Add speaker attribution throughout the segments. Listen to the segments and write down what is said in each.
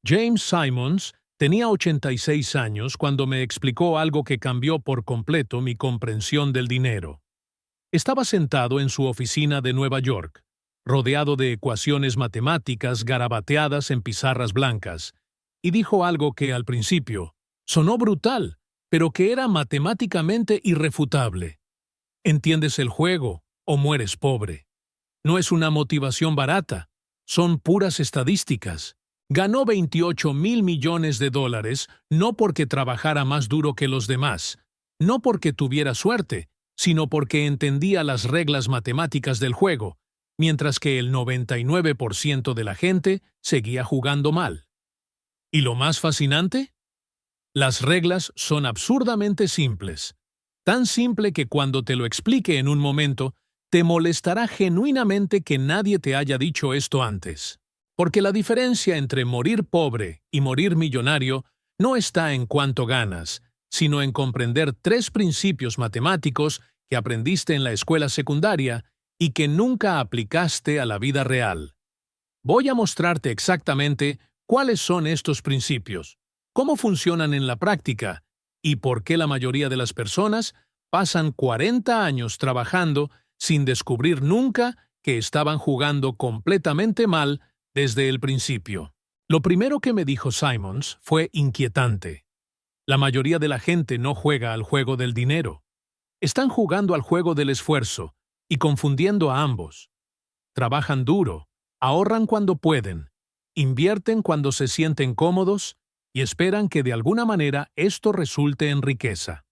Speaker 1: James Simons tenía 86 años cuando me explicó algo que cambió por completo mi comprensión del dinero. Estaba sentado en su oficina de Nueva York, rodeado de ecuaciones matemáticas garabateadas en pizarras blancas, y dijo algo que al principio sonó brutal, pero que era matemáticamente irrefutable. ¿Entiendes el juego o mueres pobre? No es una motivación barata, son puras estadísticas. Ganó 28.000 millones de dólares no porque trabajara más duro que los demás, no porque tuviera suerte, sino porque entendía las reglas matemáticas del juego, mientras que el 99% de la gente seguía jugando mal. ¿Y lo más fascinante? Las reglas son absurdamente simples. Tan simple que cuando te lo explique en un momento, te molestará genuinamente que nadie te haya dicho esto antes. Porque la diferencia entre morir pobre y morir millonario no está en cuánto ganas, sino en comprender 3 principios matemáticos que aprendiste en la escuela secundaria y que nunca aplicaste a la vida real. Voy a mostrarte exactamente cuáles son estos principios, cómo funcionan en la práctica y por qué la mayoría de las personas pasan 40 años trabajando sin descubrir nunca que estaban jugando completamente mal desde el principio. Lo primero que me dijo Simons fue inquietante. La mayoría de la gente no juega al juego del dinero. Están jugando al juego del esfuerzo y confundiendo a ambos. Trabajan duro, ahorran cuando pueden, invierten cuando se sienten cómodos y esperan que de alguna manera esto resulte en riqueza.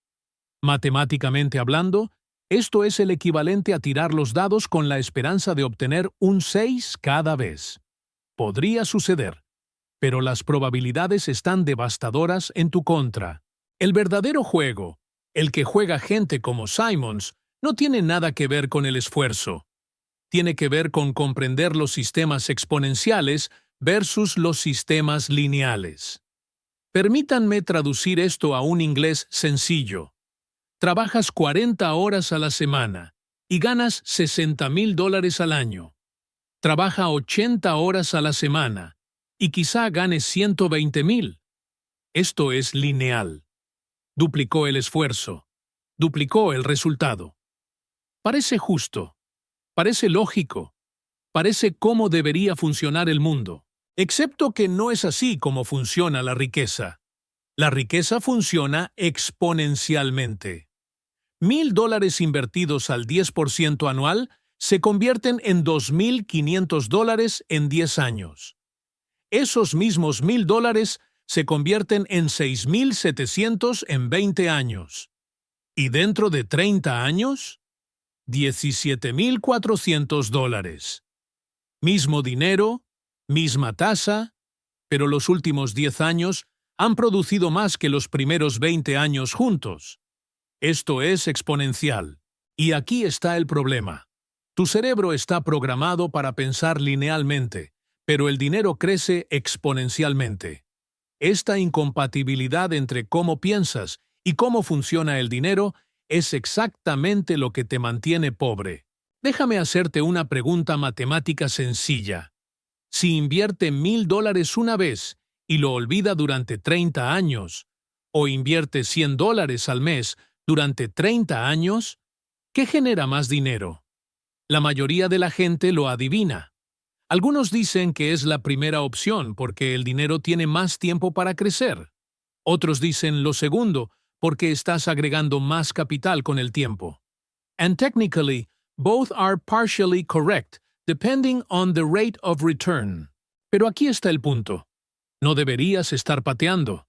Speaker 1: Matemáticamente hablando, esto es el equivalente a tirar los dados con la esperanza de obtener un 6 cada vez. Podría suceder, pero las probabilidades están devastadoras en tu contra. El verdadero juego, el que juega gente como Simons, no tiene nada que ver con el esfuerzo. Tiene que ver con comprender los sistemas exponenciales versus los sistemas lineales. Permítanme traducir esto a un inglés sencillo. Trabajas 40 horas a la semana y ganas $60,000 al año. Trabaja 80 horas a la semana y quizá ganes 120,000. Esto es lineal. Duplicó el esfuerzo. Duplicó el resultado. Parece justo. Parece lógico. Parece cómo debería funcionar el mundo. Excepto que no es así como funciona la riqueza. La riqueza funciona exponencialmente. $1,000 invertidos al 10% anual se convierten en $2,500 en 10 años. Esos mismos $1,000 se convierten en 6,700 en 20 años. ¿Y dentro de 30 años? $17,400. Mismo dinero, misma tasa, pero los últimos 10 años han producido más que los primeros 20 años juntos. Esto es exponencial. Y aquí está el problema. Tu cerebro está programado para pensar linealmente, pero el dinero crece exponencialmente. Esta incompatibilidad entre cómo piensas y cómo funciona el dinero es exactamente lo que te mantiene pobre. Déjame hacerte una pregunta matemática sencilla. Si invierte $1,000 una vez y lo olvida durante 30 años, o invierte $100 al mes durante 30 años, ¿qué genera más dinero? La mayoría de la gente lo adivina. Algunos dicen que es la primera opción porque el dinero tiene más tiempo para crecer. Otros dicen lo segundo porque estás agregando más capital con el tiempo. And technically, both are partially correct, depending on the rate of return. Pero aquí está el punto. No deberías estar pateando.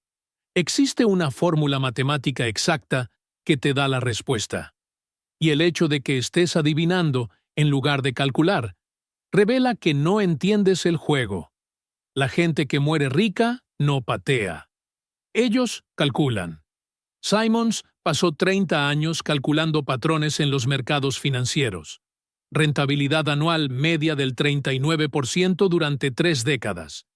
Speaker 1: Existe una fórmula matemática exacta que te da la respuesta. Y el hecho de que estés adivinando en lugar de calcular revela que no entiendes el juego. La gente que muere rica no patea. Ellos calculan. Simons pasó 30 años calculando patrones en los mercados financieros. Rentabilidad anual media del 39% durante 3 décadas.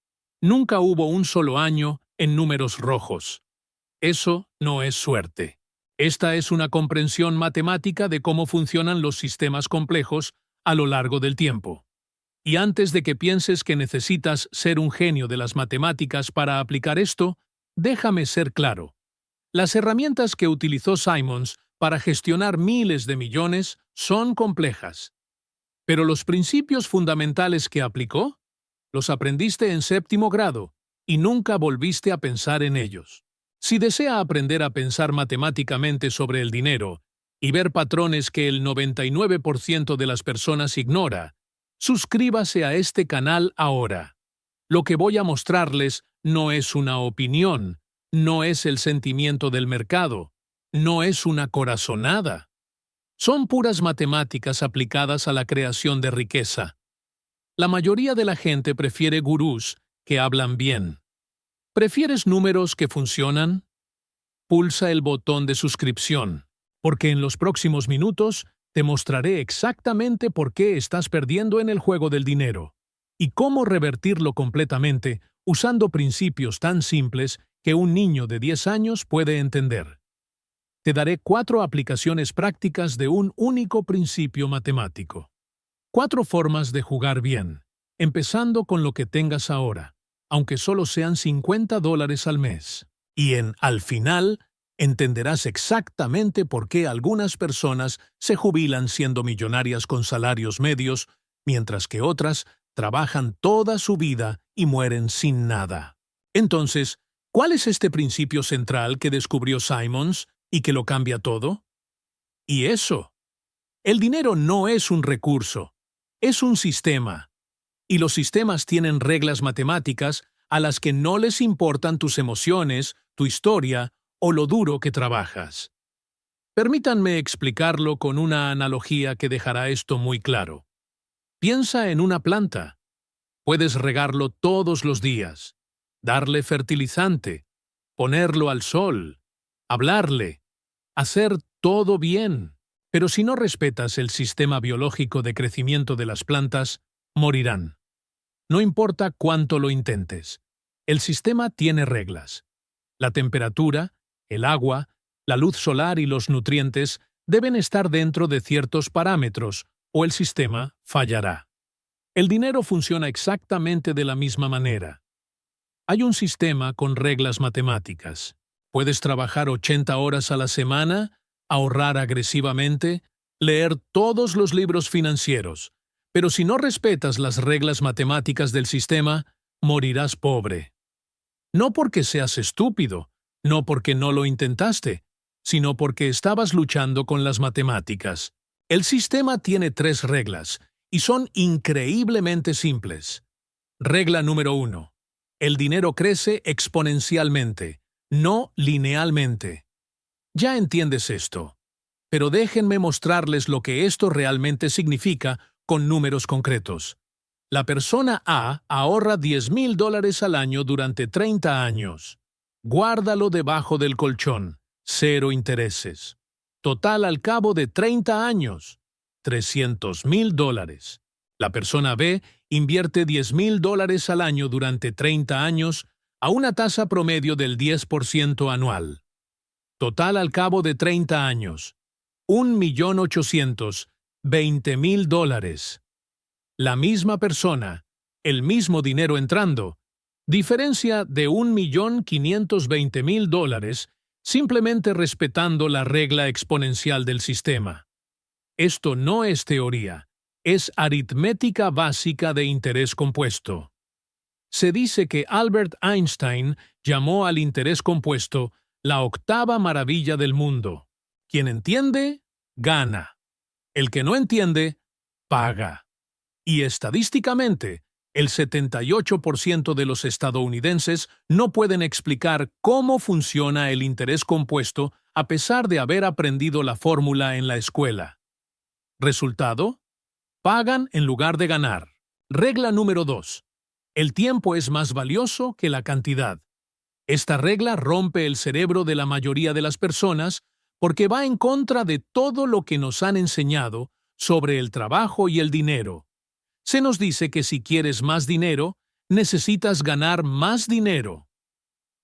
Speaker 1: Nunca hubo un solo año en números rojos. Eso no es suerte. Esta es una comprensión matemática de cómo funcionan los sistemas complejos a lo largo del tiempo. Y antes de que pienses que necesitas ser un genio de las matemáticas para aplicar esto, déjame ser claro. Las herramientas que utilizó Simons para gestionar miles de millones son complejas. Pero los principios fundamentales que aplicó, los aprendiste en séptimo grado y nunca volviste a pensar en ellos. Si desea aprender a pensar matemáticamente sobre el dinero y ver patrones que el 99% de las personas ignora, suscríbase a este canal ahora. Lo que voy a mostrarles no es una opinión, no es el sentimiento del mercado, no es una corazonada. Son puras matemáticas aplicadas a la creación de riqueza. La mayoría de la gente prefiere gurús que hablan bien. ¿Prefieres números que funcionan? Pulsa el botón de suscripción, porque en los próximos minutos te mostraré exactamente por qué estás perdiendo en el juego del dinero y cómo revertirlo completamente usando principios tan simples que un niño de 10 años puede entender. Te daré 4 aplicaciones prácticas de un único principio matemático. 4 formas de jugar bien, empezando con lo que tengas ahora, aunque solo sean $50 al mes. Y al final, entenderás exactamente por qué algunas personas se jubilan siendo millonarias con salarios medios, mientras que otras trabajan toda su vida y mueren sin nada. Entonces, ¿cuál es este principio central que descubrió Simons y que lo cambia todo? Y eso, el dinero no es un recurso, es un sistema. Y los sistemas tienen reglas matemáticas a las que no les importan tus emociones, tu historia o lo duro que trabajas. Permítanme explicarlo con una analogía que dejará esto muy claro. Piensa en una planta. Puedes regarlo todos los días, darle fertilizante, ponerlo al sol, hablarle, hacer todo bien. Pero si no respetas el sistema biológico de crecimiento de las plantas, morirán. No importa cuánto lo intentes. El sistema tiene reglas. La temperatura, el agua, la luz solar y los nutrientes deben estar dentro de ciertos parámetros o el sistema fallará. El dinero funciona exactamente de la misma manera. Hay un sistema con reglas matemáticas. Puedes trabajar 80 horas a la semana, ahorrar agresivamente, leer todos los libros financieros, pero si no respetas las reglas matemáticas del sistema, morirás pobre. No porque seas estúpido, no porque no lo intentaste, sino porque estabas luchando con las matemáticas. El sistema tiene 3 reglas, y son increíblemente simples. Regla número 1. El dinero crece exponencialmente, no linealmente. Ya entiendes esto, pero déjenme mostrarles lo que esto realmente significa con números concretos. La persona A ahorra $10,000 al año durante 30 años. Guárdalo debajo del colchón, 0 intereses. Total al cabo de 30 años, $300,000. La persona B invierte $10,000 al año durante 30 años a una tasa promedio del 10% anual. Total al cabo de 30 años, $1,820,000. La misma persona, el mismo dinero entrando, diferencia de $1,520,000 simplemente respetando la regla exponencial del sistema. Esto no es teoría, es aritmética básica de interés compuesto. Se dice que Albert Einstein llamó al interés compuesto la octava maravilla del mundo. Quien entiende, gana. El que no entiende, paga. Y estadísticamente, el 78% de los estadounidenses no pueden explicar cómo funciona el interés compuesto a pesar de haber aprendido la fórmula en la escuela. ¿Resultado? Pagan en lugar de ganar. Regla número 2. El tiempo es más valioso que la cantidad. Esta regla rompe el cerebro de la mayoría de las personas porque va en contra de todo lo que nos han enseñado sobre el trabajo y el dinero. Se nos dice que si quieres más dinero, necesitas ganar más dinero.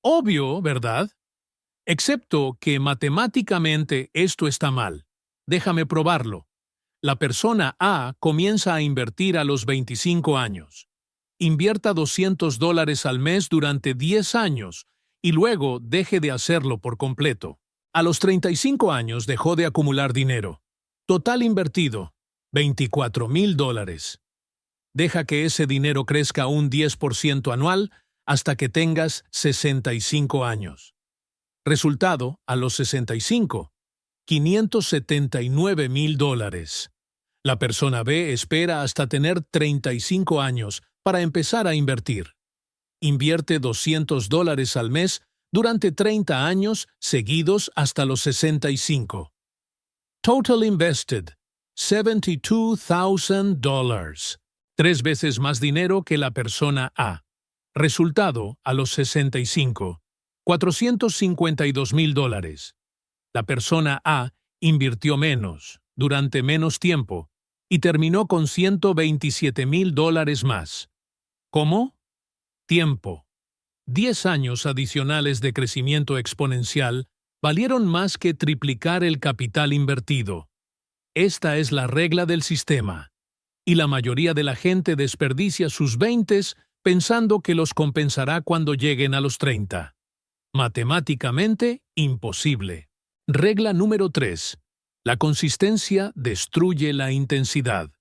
Speaker 1: Obvio, ¿verdad? Excepto que matemáticamente esto está mal. Déjame probarlo. La persona A comienza a invertir a los 25 años. Invierta $200 al mes durante 10 años y luego deje de hacerlo por completo. A los 35 años dejó de acumular dinero. Total invertido, $24,000. Deja que ese dinero crezca un 10% anual hasta que tengas 65 años. Resultado, a los 65, $579,000. La persona B espera hasta tener 35 años para empezar a invertir. Invierte $200 al mes durante 30 años seguidos hasta los 65. Total invested, $72,000. 3 veces más dinero que la persona A. Resultado, a los 65, $452,000. La persona A invirtió menos, durante menos tiempo, y terminó con $127,000 más. ¿Cómo? Tiempo. 10 años adicionales de crecimiento exponencial valieron más que triplicar el capital invertido. Esta es la regla del sistema, y la mayoría de la gente desperdicia sus 20 pensando que los compensará cuando lleguen a los 30. Matemáticamente, imposible. Regla número 3. La consistencia destruye la intensidad.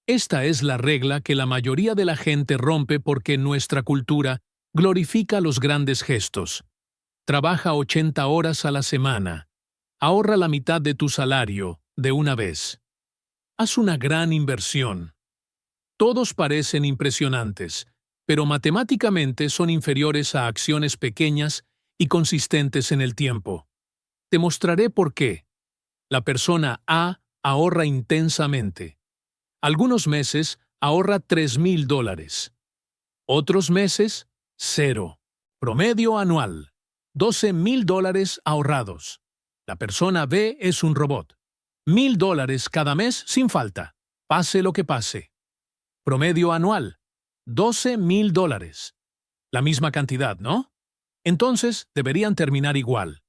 Speaker 1: Esta es la regla que la mayoría de la gente rompe porque nuestra cultura glorifica los grandes gestos. Trabaja 80 horas a la semana. Ahorra la mitad de tu salario, de una vez. Haz una gran inversión. Todos parecen impresionantes, pero matemáticamente son inferiores a acciones pequeñas y consistentes en el tiempo. Te mostraré por qué. La persona A ahorra intensamente. Algunos meses ahorra $3,000. Otros meses, 0. Promedio anual, $12,000 ahorrados. La persona B es un robot. $1,000 cada mes sin falta, pase lo que pase. Promedio anual, $12,000. La misma cantidad, ¿no? Entonces deberían terminar igual.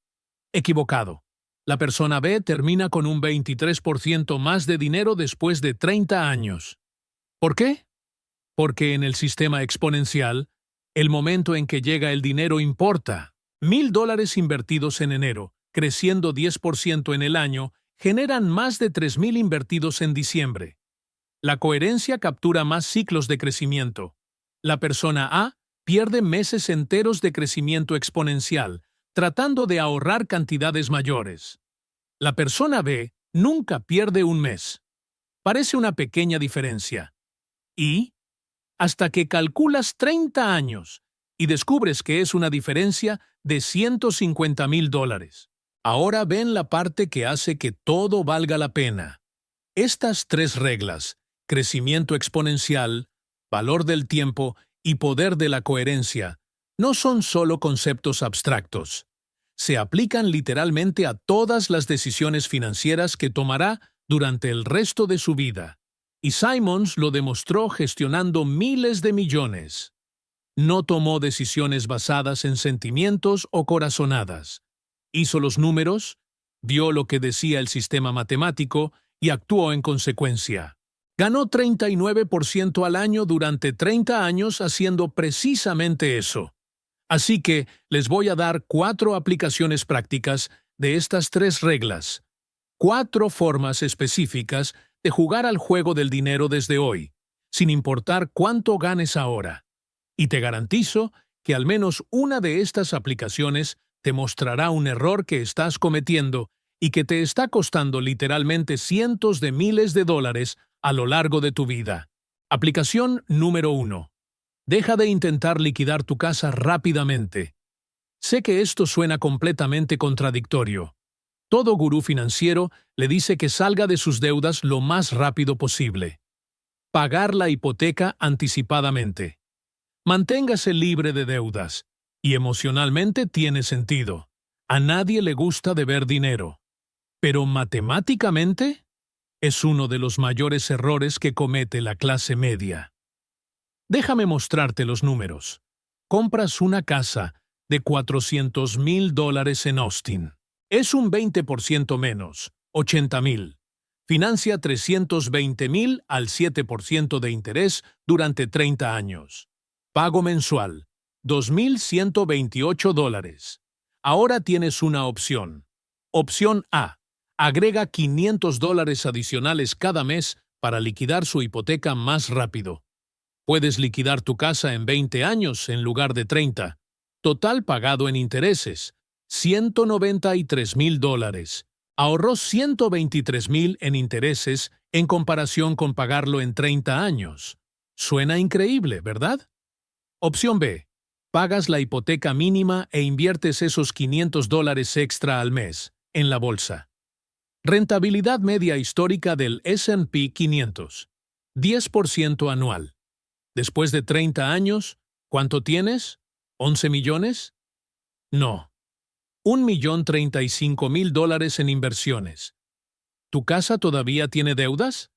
Speaker 1: Equivocado. La persona B termina con un 23% más de dinero después de 30 años. ¿Por qué? Porque en el sistema exponencial, el momento en que llega el dinero importa. $1,000 invertidos en enero, creciendo 10% en el año, generan más de 3,000 invertidos en diciembre. La coherencia captura más ciclos de crecimiento. La persona A pierde meses enteros de crecimiento exponencial, tratando de ahorrar cantidades mayores. La persona B nunca pierde un mes. Parece una pequeña diferencia. Y, hasta que calculas 30 años y descubres que es una diferencia de $150,000. Ahora ven la parte que hace que todo valga la pena. Estas 3 reglas, crecimiento exponencial, valor del tiempo y poder de la coherencia, no son solo conceptos abstractos. Se aplican literalmente a todas las decisiones financieras que tomará durante el resto de su vida. Y Simons lo demostró gestionando miles de millones. No tomó decisiones basadas en sentimientos o corazonadas. Hizo los números, vio lo que decía el sistema matemático y actuó en consecuencia. Ganó 39% al año durante 30 años haciendo precisamente eso. Así que les voy a dar 4 aplicaciones prácticas de estas 3 reglas. 4 formas específicas de jugar al juego del dinero desde hoy, sin importar cuánto ganes ahora. Y te garantizo que al menos una de estas aplicaciones te mostrará un error que estás cometiendo y que te está costando literalmente cientos de miles de dólares a lo largo de tu vida. Aplicación número 1. Deja de intentar liquidar tu casa rápidamente. Sé que esto suena completamente contradictorio. Todo gurú financiero le dice que salga de sus deudas lo más rápido posible. Pagar la hipoteca anticipadamente. Manténgase libre de deudas. Y emocionalmente tiene sentido. A nadie le gusta deber dinero. Pero matemáticamente es uno de los mayores errores que comete la clase media. Déjame mostrarte los números. Compras una casa de $400,000 en Austin. Es un 20% menos, $80,000. Financia 320,000 al 7% de interés durante 30 años. Pago mensual, $2,128. Ahora tienes una opción. Opción A. Agrega $500 adicionales cada mes para liquidar su hipoteca más rápido. Puedes liquidar tu casa en 20 años en lugar de 30. Total pagado en intereses, $193,000. Ahorró $123,000 en intereses en comparación con pagarlo en 30 años. Suena increíble, ¿verdad? Opción B. Pagas la hipoteca mínima e inviertes esos $500 extra al mes en la bolsa. Rentabilidad media histórica del S&P 500. 10% anual. Después de 30 años, ¿cuánto tienes? ¿11 millones? No. $1,035,000 en inversiones. ¿Tu casa todavía tiene deudas?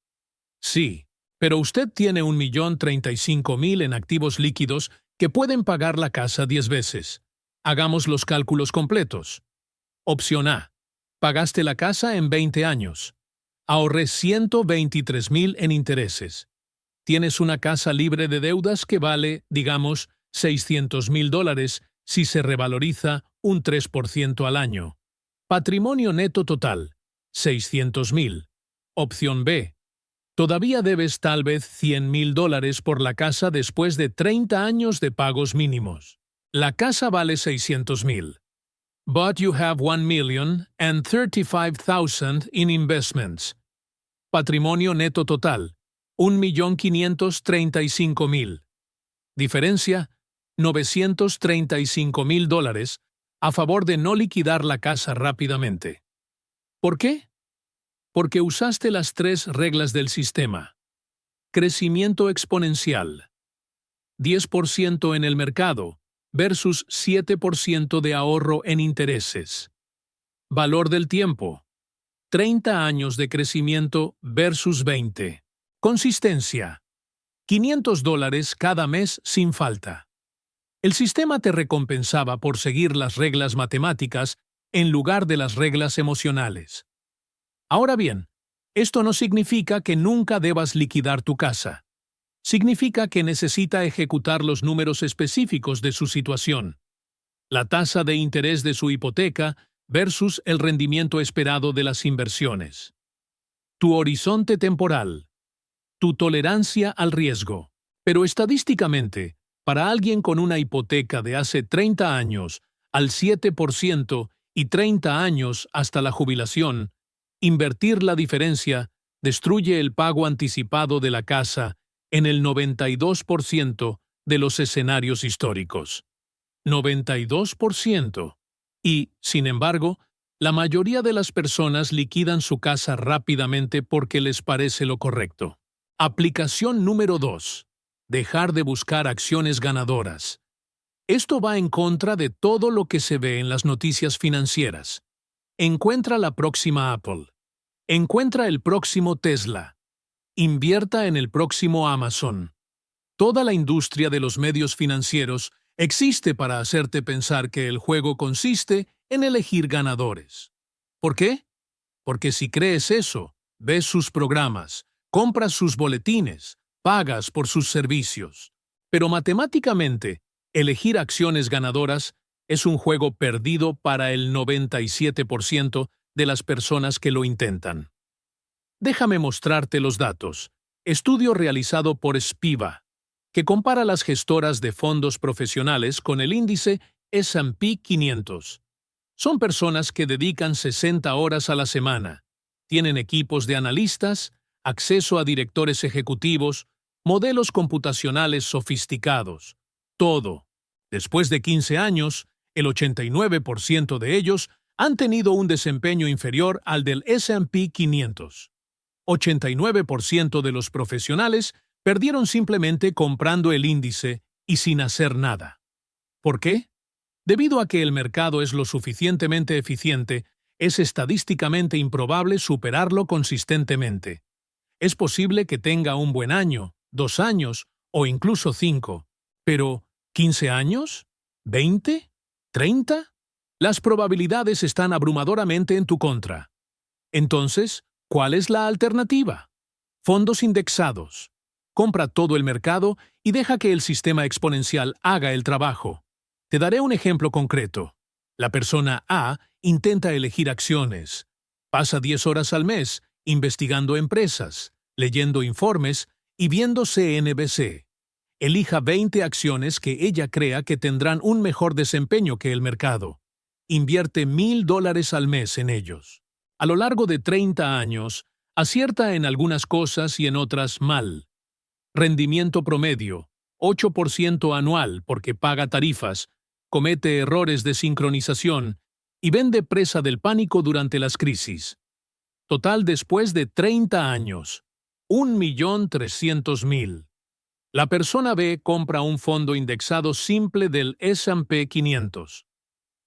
Speaker 1: Sí, pero usted tiene $1,035,000 en activos líquidos que pueden pagar la casa 10 veces. Hagamos los cálculos completos. Opción A. Pagaste la casa en 20 años. Ahorré $123,000 en intereses. Tienes una casa libre de deudas que vale, digamos, $600,000 si se revaloriza un 3% al año. Patrimonio neto total, $600,000. Opción B. Todavía debes tal vez $100,000 por la casa después de 30 años de pagos mínimos. La casa vale $600,000. But you have $1,035,000 in investments. Patrimonio neto total, $1,535,000. Diferencia, $935,000 a favor de no liquidar la casa rápidamente. ¿Por qué? Porque usaste las 3 reglas del sistema. Crecimiento exponencial. 10% en el mercado versus 7% de ahorro en intereses. Valor del tiempo. 30 años de crecimiento versus 20. Consistencia. $500 cada mes sin falta. El sistema te recompensaba por seguir las reglas matemáticas en lugar de las reglas emocionales. Ahora bien, esto no significa que nunca debas liquidar tu casa. Significa que necesita ejecutar los números específicos de su situación. La tasa de interés de su hipoteca versus el rendimiento esperado de las inversiones. Tu horizonte temporal. Tu tolerancia al riesgo. Pero estadísticamente, para alguien con una hipoteca de hace 30 años al 7% y 30 años hasta la jubilación, invertir la diferencia destruye el pago anticipado de la casa en el 92% de los escenarios históricos. 92%. Y, sin embargo, la mayoría de las personas liquidan su casa rápidamente porque les parece lo correcto. Aplicación número 2. Dejar de buscar acciones ganadoras. Esto va en contra de todo lo que se ve en las noticias financieras. Encuentra la próxima Apple. Encuentra el próximo Tesla. Invierta en el próximo Amazon. Toda la industria de los medios financieros existe para hacerte pensar que el juego consiste en elegir ganadores. ¿Por qué? Porque si crees eso, ves sus programas, compras sus boletines, pagas por sus servicios. Pero matemáticamente, elegir acciones ganadoras es un juego perdido para el 97% de las personas que lo intentan. Déjame mostrarte los datos. Estudio realizado por Spiva, que compara las gestoras de fondos profesionales con el índice S&P 500. Son personas que dedican 60 horas a la semana, tienen equipos de analistas, acceso a directores ejecutivos, modelos computacionales sofisticados. Todo. Después de 15 años, el 89% de ellos han tenido un desempeño inferior al del S&P 500. 89% de los profesionales perdieron simplemente comprando el índice y sin hacer nada. ¿Por qué? Debido a que el mercado es lo suficientemente eficiente, es estadísticamente improbable superarlo consistentemente. Es posible que tenga un buen año, 2 años o incluso 5, pero ¿15 años? ¿20? ¿30? Las probabilidades están abrumadoramente en tu contra. Entonces, ¿Cuál es la alternativa? Fondos indexados. Compra todo el mercado y deja que el sistema exponencial haga el trabajo. Te daré un ejemplo concreto. La persona A intenta elegir acciones. Pasa 10 horas al mes investigando empresas, leyendo informes y viendo CNBC. Elija 20 acciones que ella crea que tendrán un mejor desempeño que el mercado. Invierte $1,000 al mes en ellos. A lo largo de 30 años, acierta en algunas cosas y en otras mal. Rendimiento promedio, 8% anual porque paga tarifas, comete errores de sincronización y vende presa del pánico durante las crisis. Total después de 30 años, 1,300,000. La persona B compra un fondo indexado simple del S&P 500.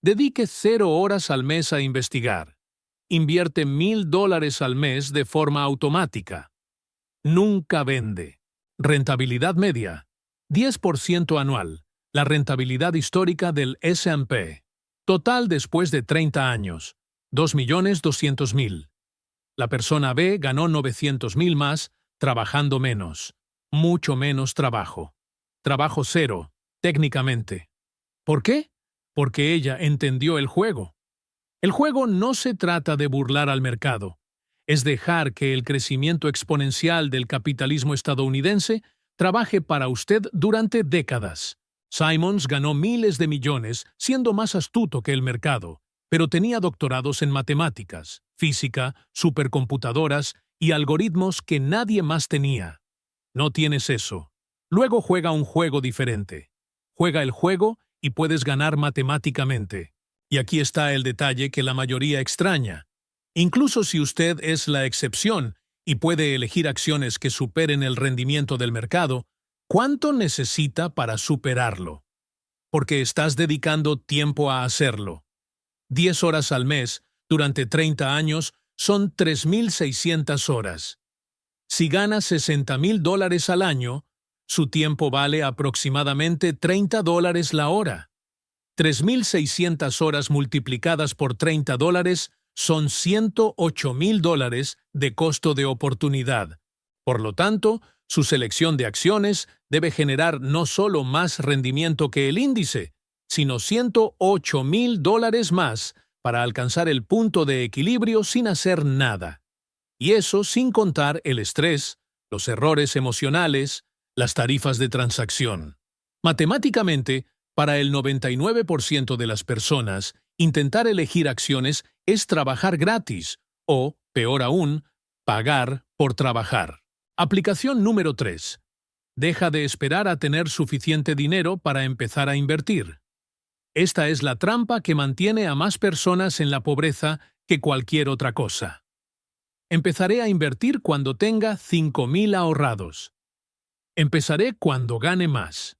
Speaker 1: Dedique 0 horas al mes a investigar. Invierte $1,000 al mes de forma automática. Nunca vende. Rentabilidad media, 10% anual. La rentabilidad histórica del S&P. Total después de 30 años, 2,200,000. La persona B ganó 900,000 más, trabajando menos. Mucho menos trabajo. Trabajo cero, técnicamente. ¿Por qué? Porque ella entendió el juego. El juego no se trata de burlar al mercado. Es dejar que el crecimiento exponencial del capitalismo estadounidense trabaje para usted durante décadas. Simons ganó miles de millones siendo más astuto que el mercado, pero tenía doctorados en matemáticas, física, supercomputadoras y algoritmos que nadie más tenía. No tienes eso. Luego juega un juego diferente. Juega el juego y puedes ganar matemáticamente. Y aquí está el detalle que la mayoría extraña. Incluso si usted es la excepción y puede elegir acciones que superen el rendimiento del mercado, ¿cuánto necesita para superarlo? Porque estás dedicando tiempo a hacerlo. 10 horas al mes, durante 30 años, son 3,600 horas. Si gana $60,000 al año, su tiempo vale aproximadamente $30 la hora. 3,600 horas multiplicadas por $30 son $108,000 de costo de oportunidad. Por lo tanto, su selección de acciones debe generar no solo más rendimiento que el índice, sino $108,000 más para alcanzar el punto de equilibrio sin hacer nada. Y eso sin contar el estrés, los errores emocionales, las tarifas de transacción. Matemáticamente, para el 99% de las personas, intentar elegir acciones es trabajar gratis o, peor aún, pagar por trabajar. Aplicación número 3. Deja de esperar a tener suficiente dinero para empezar a invertir. Esta es la trampa que mantiene a más personas en la pobreza que cualquier otra cosa. Empezaré a invertir cuando tenga 5,000 ahorrados. Empezaré cuando gane más.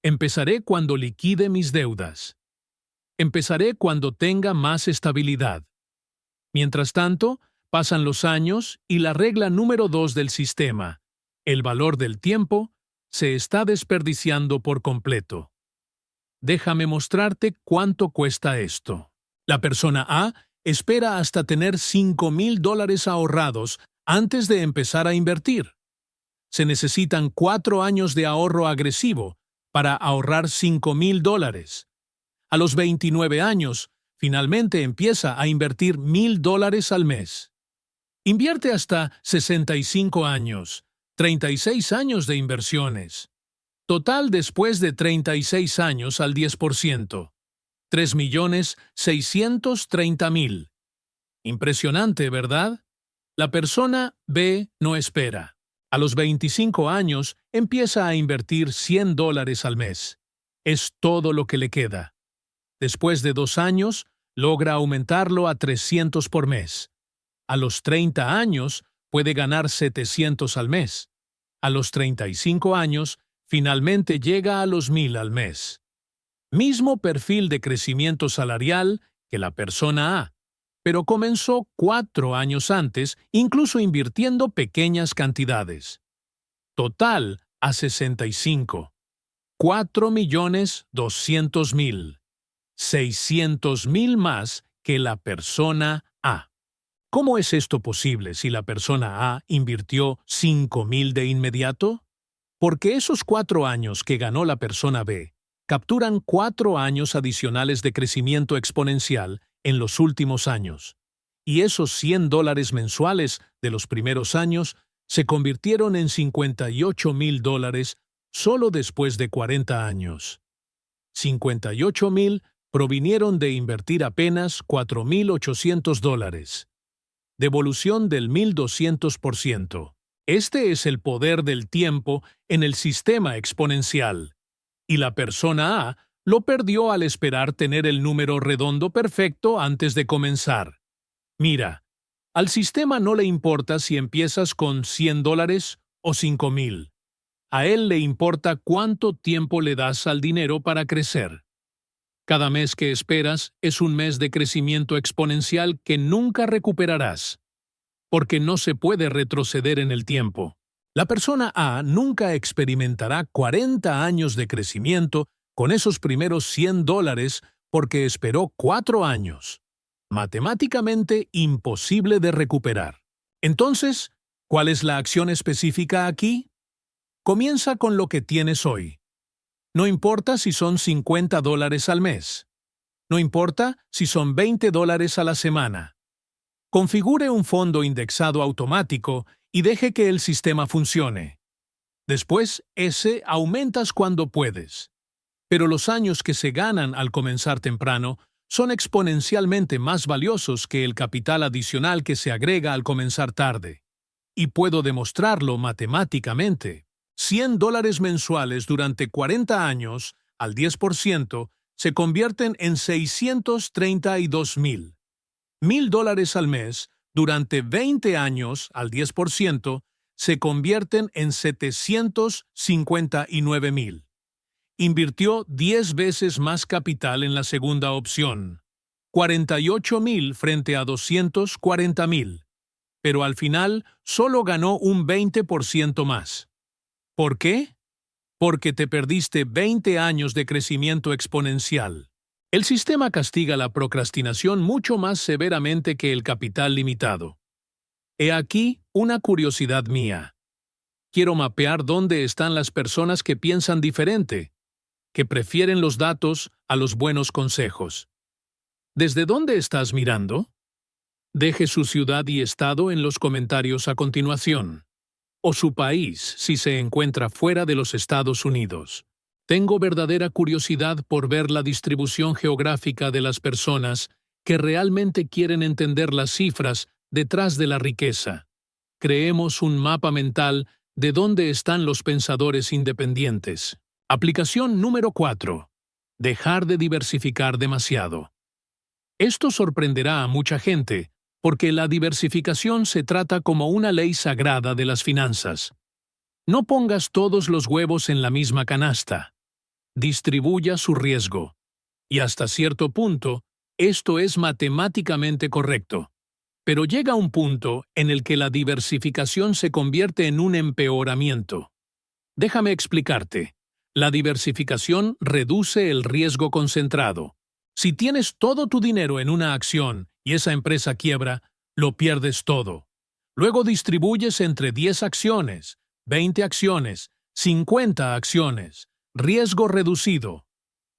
Speaker 1: Empezaré cuando liquide mis deudas. Empezaré cuando tenga más estabilidad. Mientras tanto, pasan los años y la regla número 2 del sistema, el valor del tiempo, se está desperdiciando por completo. Déjame mostrarte cuánto cuesta esto. La persona A espera hasta tener $5,000 ahorrados antes de empezar a invertir. Se necesitan 4 años de ahorro agresivo para ahorrar $5,000. A los 29 años, finalmente empieza a invertir $1,000 al mes. Invierte hasta 65 años, 36 años de inversiones. Total después de 36 años al 10%. 3,630,000. Impresionante, ¿verdad? La persona B no espera. A los 25 años empieza a invertir $100 al mes. Es todo lo que le queda. Después de 2 años, logra aumentarlo a 300 por mes. A los 30 años, puede ganar 700 al mes. A los 35 años, finalmente llega a los 1,000 al mes. Mismo perfil de crecimiento salarial que la persona A, pero comenzó 4 años antes, incluso invirtiendo pequeñas cantidades. Total a 65. 4,200,000. 600,000 más que la persona A. ¿Cómo es esto posible si la persona A invirtió 5,000 de inmediato? Porque esos 4 años que ganó la persona B capturan 4 años adicionales de crecimiento exponencial en los últimos años. Y esos $100 mensuales de los primeros años se convirtieron en $58,000 solo después de 40 años. 58,000 provinieron de invertir apenas $4,800. Devolución del 1,200%. Este es el poder del tiempo en el sistema exponencial. Y la persona A lo perdió al esperar tener el número redondo perfecto antes de comenzar. Mira, al sistema no le importa si empiezas con $100 o 5,000. A él le importa cuánto tiempo le das al dinero para crecer. Cada mes que esperas es un mes de crecimiento exponencial que nunca recuperarás, porque no se puede retroceder en el tiempo. La persona A nunca experimentará 40 años de crecimiento con esos primeros $100 porque esperó 4 años. Matemáticamente imposible de recuperar. Entonces, ¿cuál es la acción específica aquí? Comienza con lo que tienes hoy. No importa si son $50 al mes. No importa si son $20 a la semana. Configure un fondo indexado automático y deje que el sistema funcione. Después, ese aumentas cuando puedes. Pero los años que se ganan al comenzar temprano son exponencialmente más valiosos que el capital adicional que se agrega al comenzar tarde. Y puedo demostrarlo matemáticamente. $100 mensuales durante 40 años, al 10%, se convierten en 632,000. $1,000 al mes, durante 20 años, al 10%, se convierten en 759,000. Invirtió 10 veces más capital en la segunda opción, 48,000 frente a 240,000, pero al final solo ganó un 20% más. ¿Por qué? Porque te perdiste 20 años de crecimiento exponencial. El sistema castiga la procrastinación mucho más severamente que el capital limitado. He aquí una curiosidad mía. Quiero mapear dónde están las personas que piensan diferente, que prefieren los datos a los buenos consejos. ¿Desde dónde estás mirando? Deje su ciudad y estado en los comentarios a continuación. O su país si se encuentra fuera de los Estados Unidos. Tengo verdadera curiosidad por ver la distribución geográfica de las personas que realmente quieren entender las cifras detrás de la riqueza. Creemos un mapa mental de dónde están los pensadores independientes. Aplicación número 4. Dejar de diversificar demasiado. Esto sorprenderá a mucha gente, porque la diversificación se trata como una ley sagrada de las finanzas. No pongas todos los huevos en la misma canasta. Distribuya su riesgo. Y hasta cierto punto, esto es matemáticamente correcto. Pero llega un punto en el que la diversificación se convierte en un empeoramiento. Déjame explicarte. La diversificación reduce el riesgo concentrado. Si tienes todo tu dinero en una acción y esa empresa quiebra, lo pierdes todo. Luego distribuyes entre 10 acciones, 20 acciones, 50 acciones. Riesgo reducido.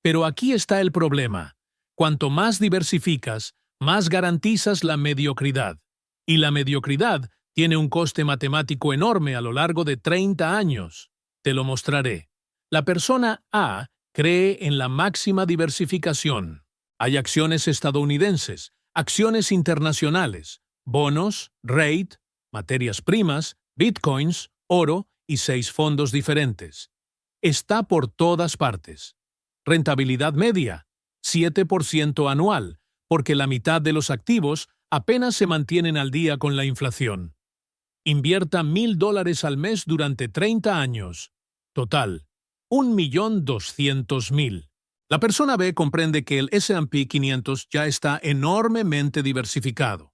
Speaker 1: Pero aquí está el problema. Cuanto más diversificas, más garantizas la mediocridad. Y la mediocridad tiene un coste matemático enorme a lo largo de 30 años. Te lo mostraré. La persona A cree en la máxima diversificación. Hay acciones estadounidenses, acciones internacionales, bonos, rate, materias primas, bitcoins, oro y 6 fondos diferentes. Está por todas partes. Rentabilidad media, 7% anual, porque la mitad de los activos apenas se mantienen al día con la inflación. Invierta $1,000 al mes durante 30 años. Total, 1,200,000. La persona B comprende que el S&P 500 ya está enormemente diversificado.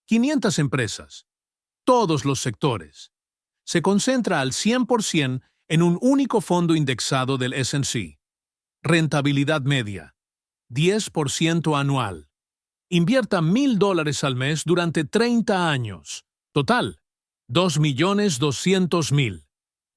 Speaker 1: 500 empresas. Todos los sectores. Se concentra al 100% en un único fondo indexado del S&P. Rentabilidad media, 10% anual. Invierta $1,000 al mes durante 30 años. Total, 2.200.000.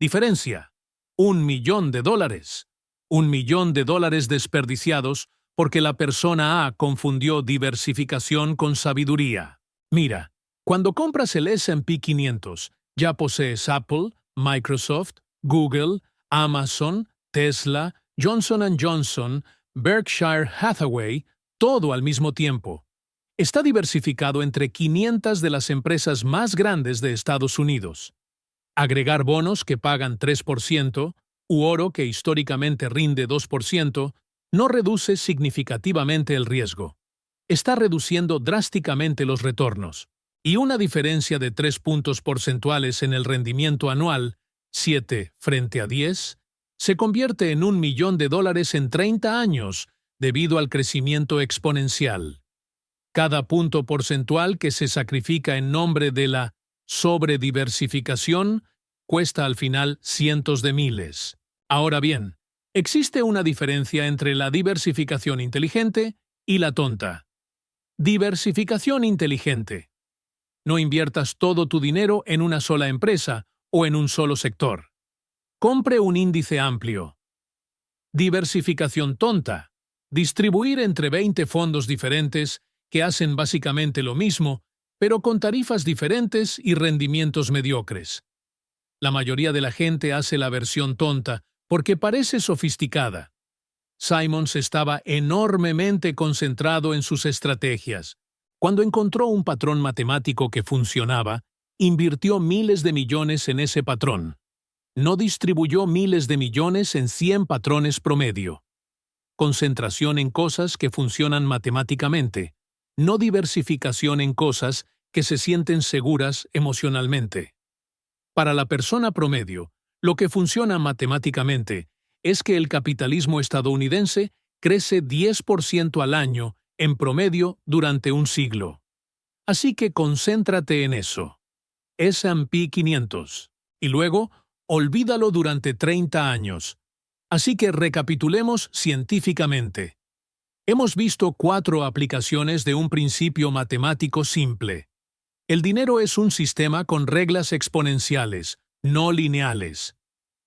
Speaker 1: Diferencia, $1,000,000. $1,000,000 desperdiciados porque la persona A confundió diversificación con sabiduría. Mira, cuando compras el S&P 500, ya posees Apple, Microsoft, Google, Amazon, Tesla, Johnson & Johnson, Berkshire Hathaway, todo al mismo tiempo. Está diversificado entre 500 de las empresas más grandes de Estados Unidos. Agregar bonos que pagan 3% u oro que históricamente rinde 2% no reduce significativamente el riesgo. Está reduciendo drásticamente los retornos. Y una diferencia de 3 puntos porcentuales en el rendimiento anual, 7 frente a 10, se convierte en $1,000,000 en 30 años debido al crecimiento exponencial. Cada punto porcentual que se sacrifica en nombre de la sobrediversificación cuesta al final cientos de miles. Ahora bien, existe una diferencia entre la diversificación inteligente y la tonta. Diversificación inteligente. No inviertas todo tu dinero en una sola empresa o en un solo sector. Compre un índice amplio. Diversificación tonta. Distribuir entre 20 fondos diferentes que hacen básicamente lo mismo, pero con tarifas diferentes y rendimientos mediocres. La mayoría de la gente hace la versión tonta porque parece sofisticada. Simons estaba enormemente concentrado en sus estrategias. Cuando encontró un patrón matemático que funcionaba, invirtió miles de millones en ese patrón. No distribuyó miles de millones en 100 patrones promedio. Concentración en cosas que funcionan matemáticamente, no diversificación en cosas que se sienten seguras emocionalmente. Para la persona promedio, lo que funciona matemáticamente es que el capitalismo estadounidense crece 10% al año en promedio durante un siglo. Así que concéntrate en eso. S&P 500. Y luego, olvídalo durante 30 años. Así que recapitulemos científicamente. Hemos visto 4 aplicaciones de un principio matemático simple. El dinero es un sistema con reglas exponenciales, no lineales.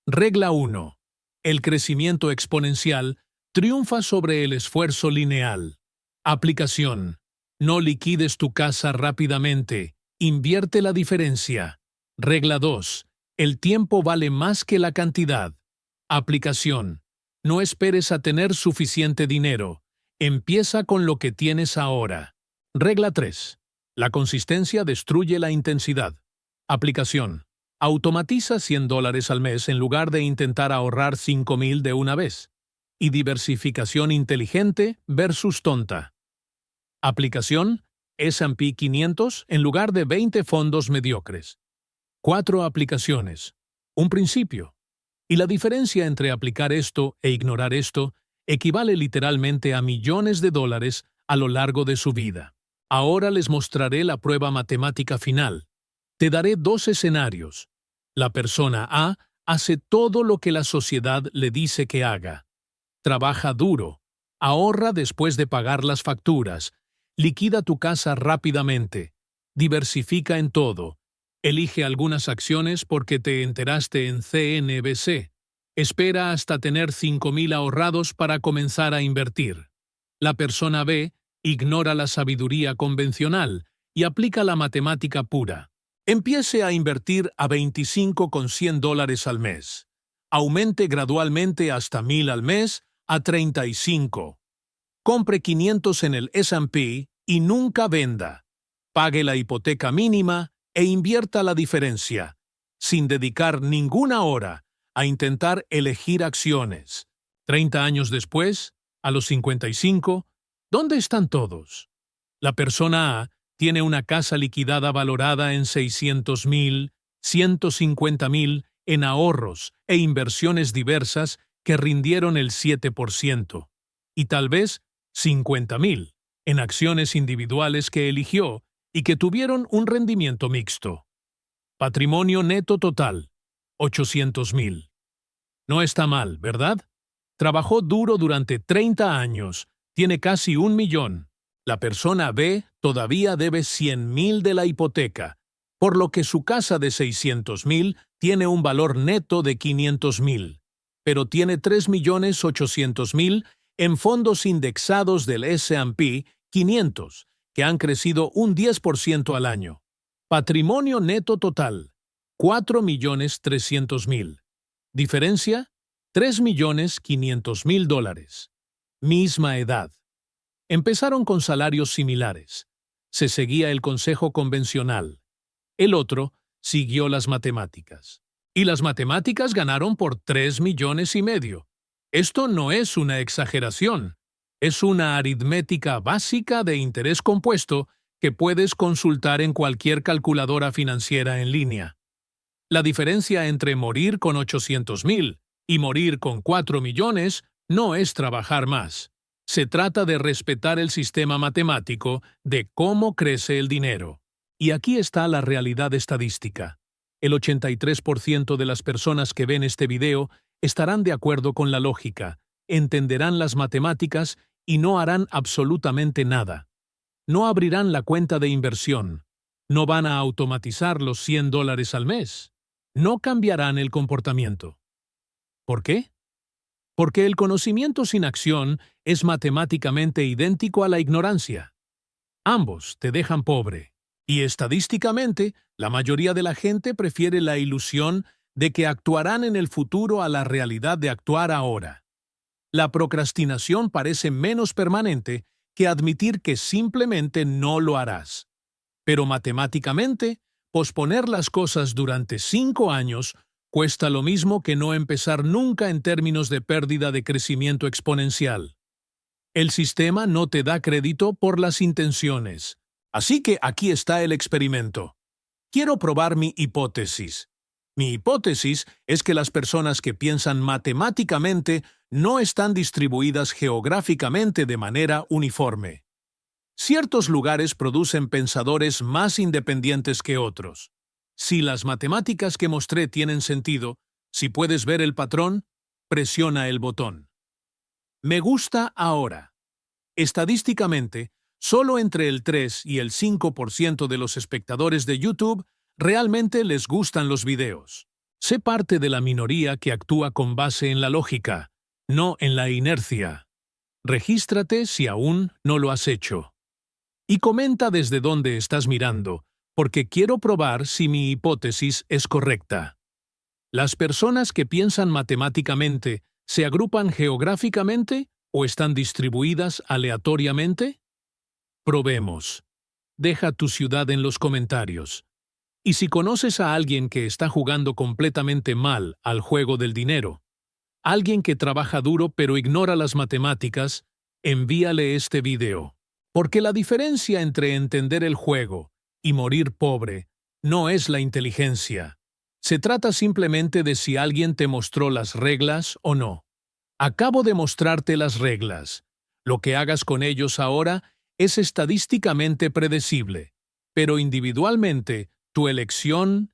Speaker 1: Regla 1. El crecimiento exponencial triunfa sobre el esfuerzo lineal. Aplicación. No liquides tu casa rápidamente. Invierte la diferencia. Regla 2. El tiempo vale más que la cantidad. Aplicación. No esperes a tener suficiente dinero. Empieza con lo que tienes ahora. Regla 3. La consistencia destruye la intensidad. Aplicación. Automatiza $100 al mes en lugar de intentar ahorrar 5,000 de una vez. Y diversificación inteligente versus tonta. Aplicación. S&P 500 en lugar de 20 fondos mediocres. 4 aplicaciones. Un principio. Y la diferencia entre aplicar esto e ignorar esto equivale literalmente a millones de dólares a lo largo de su vida. Ahora les mostraré la prueba matemática final. Te daré 2 escenarios. La persona A hace todo lo que la sociedad le dice que haga. Trabaja duro, ahorra después de pagar las facturas, liquida tu casa rápidamente, diversifica en todo, elige algunas acciones porque te enteraste en CNBC. Espera hasta tener 5,000 ahorrados para comenzar a invertir. La persona B ignora la sabiduría convencional y aplica la matemática pura. Empiece a invertir a 25 con $100 al mes. Aumente gradualmente hasta 1,000 al mes a 35. Compre 500 en el S&P y nunca venda. Pague la hipoteca mínima e invierta la diferencia, sin dedicar ninguna hora a intentar elegir acciones. 30 años después, a los 55, ¿dónde están todos? La persona A tiene una casa liquidada valorada en 600,000, 150,000 en ahorros e inversiones diversas que rindieron el 7%, y tal vez 50,000 en acciones individuales que eligió y que tuvieron un rendimiento mixto. Patrimonio neto total, 800,000. No está mal, ¿verdad? Trabajó duro durante 30 años, tiene casi 1 millón. La persona B todavía debe 100,000 de la hipoteca, por lo que su casa de 600,000 tiene un valor neto de 500,000, pero tiene 3,800,000 en fondos indexados del S&P 500, que han crecido un 10% al año. Patrimonio neto total, 4,300,000. Diferencia, $3,500,000. Misma edad. Empezaron con salarios similares. Se seguía el consejo convencional. El otro siguió las matemáticas. Y las matemáticas ganaron por 3,500,000. Esto no es una exageración. Es una aritmética básica de interés compuesto que puedes consultar en cualquier calculadora financiera en línea. La diferencia entre morir con 800,000 y morir con 4 millones no es trabajar más. Se trata de respetar el sistema matemático de cómo crece el dinero. Y aquí está la realidad estadística. El 83% de las personas que ven este video estarán de acuerdo con la lógica, entenderán las matemáticas y no harán absolutamente nada. No abrirán la cuenta de inversión. No van a automatizar los $100 al mes. No cambiarán el comportamiento. ¿Por qué? Porque el conocimiento sin acción es matemáticamente idéntico a la ignorancia. Ambos te dejan pobre. Y estadísticamente, la mayoría de la gente prefiere la ilusión de que actuarán en el futuro a la realidad de actuar ahora. La procrastinación parece menos permanente que admitir que simplemente no lo harás. Pero matemáticamente, posponer las cosas durante 5 años cuesta lo mismo que no empezar nunca en términos de pérdida de crecimiento exponencial. El sistema no te da crédito por las intenciones. Así que aquí está el experimento. Quiero probar mi hipótesis. Mi hipótesis es que las personas que piensan matemáticamente no están distribuidas geográficamente de manera uniforme. Ciertos lugares producen pensadores más independientes que otros. Si las matemáticas que mostré tienen sentido, si puedes ver el patrón, presiona el botón. Me gusta ahora. Estadísticamente, solo entre el 3 y el 5% de los espectadores de YouTube realmente les gustan los videos. Sé parte de la minoría que actúa con base en la lógica, no en la inercia. Regístrate si aún no lo has hecho. Y comenta desde dónde estás mirando, porque quiero probar si mi hipótesis es correcta. ¿Las personas que piensan matemáticamente se agrupan geográficamente o están distribuidas aleatoriamente? Probemos. Deja tu ciudad en los comentarios. Y si conoces a alguien que está jugando completamente mal al juego del dinero, alguien que trabaja duro pero ignora las matemáticas, envíale este video. Porque la diferencia entre entender el juego y morir pobre no es la inteligencia. Se trata simplemente de si alguien te mostró las reglas o no. Acabo de mostrarte las reglas. Lo que hagas con ellos ahora es estadísticamente predecible, pero individualmente tu elección